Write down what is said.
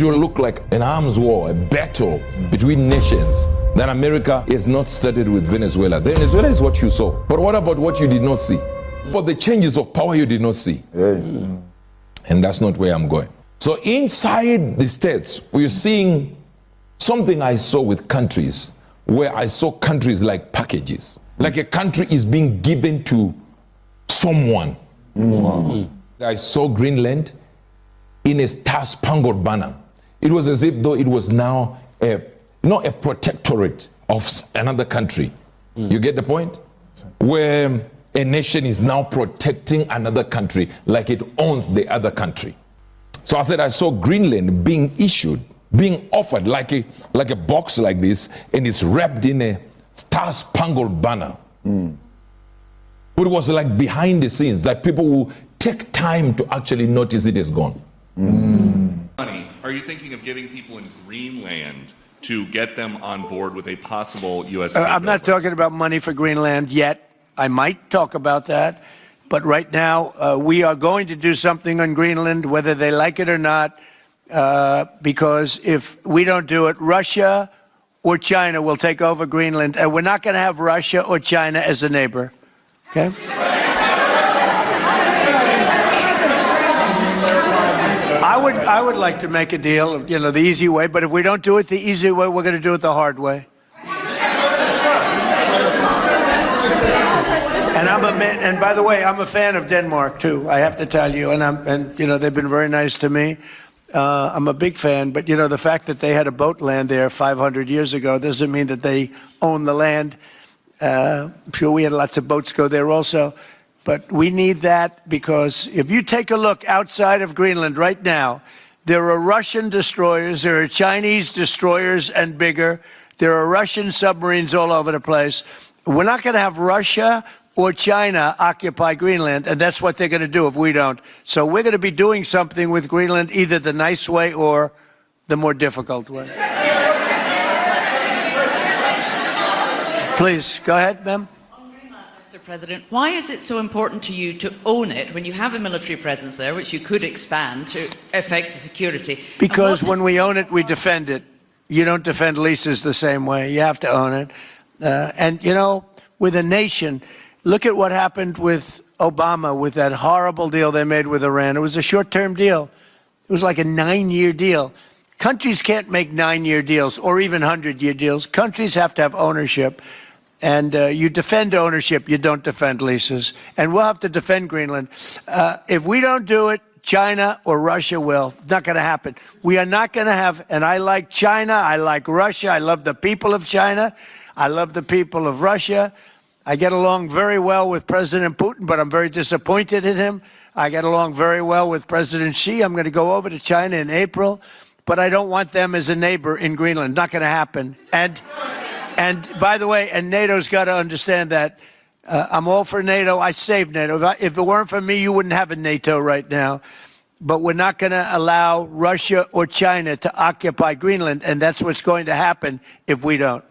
It will look like an arms war, a battle between nations. Then America is not started with Venezuela. Venezuela is what you saw. But what about what you did not see? But the changes of power you did not see. And that's not where I'm going. So inside the states, we're seeing something I saw with countries, where I saw countries like packages. Like a country is being given to someone. I saw Greenland in a star-spangled banner. It was as if though it was now not a protectorate of another country. You get the point? Where a nation is now protecting another country like it owns the other country. So I said I saw Greenland being issued, being offered like a box like this, and it's wrapped in a star-spangled banner. But it was like behind the scenes, that people will take time to actually notice it is gone. Money. Are you thinking of giving people in Greenland to get them on board with a possible U.S. I'm not talking about money for Greenland yet. I might talk about that. But right now, we are going to do something on Greenland, whether they like it or not, because if we don't do it, Russia or China will take over Greenland, and we're not going to have Russia or China as a neighbor. Okay? I would like to make a deal, you know, the easy way, but if we don't do it the easy way, we're going to do it the hard way. And by the way, I'm a fan of Denmark too, I have to tell you, and you know, they've been very nice to me. I'm a big fan, but you know, the fact that they had a boat land there 500 years ago doesn't mean that they own the land. I'm sure we had lots of boats go there also. But we need that, because if you take a look outside of Greenland right now, there are Russian destroyers, there are Chinese destroyers and bigger, there are Russian submarines all over the place. We're not going to have Russia or China occupy Greenland, and that's what they're going to do if we don't. So we're going to be doing something with Greenland, either the nice way or the more difficult way. Please, go ahead, ma'am. Mr. President, why is it so important to you to own it when you have a military presence there, which you could expand to affect the security? Because when we own it, we defend it. You don't defend leases the same way. You have to own it. And, you know, with a nation, look at what happened with Obama, with that horrible deal they made with Iran. It was a short-term deal. It was like a 9-year deal. Countries can't make 9-year deals or even 100-year deals. Countries have to have ownership. And you defend ownership, you don't defend leases. And we'll have to defend Greenland. If we don't do it, China or Russia will. It's not going to happen. We are not going to have, and I like China, I like Russia, I love the people of China, I love the people of Russia. I get along very well with President Putin, but I'm very disappointed in him. I get along very well with President Xi. I'm going to go over to China in April, but I don't want them as a neighbor in Greenland. Not going to happen. And by the way, and NATO's got to understand that. I'm all for NATO. I saved NATO. If it weren't for me, you wouldn't have a NATO right now. But we're not going to allow Russia or China to occupy Greenland, and that's what's going to happen if we don't.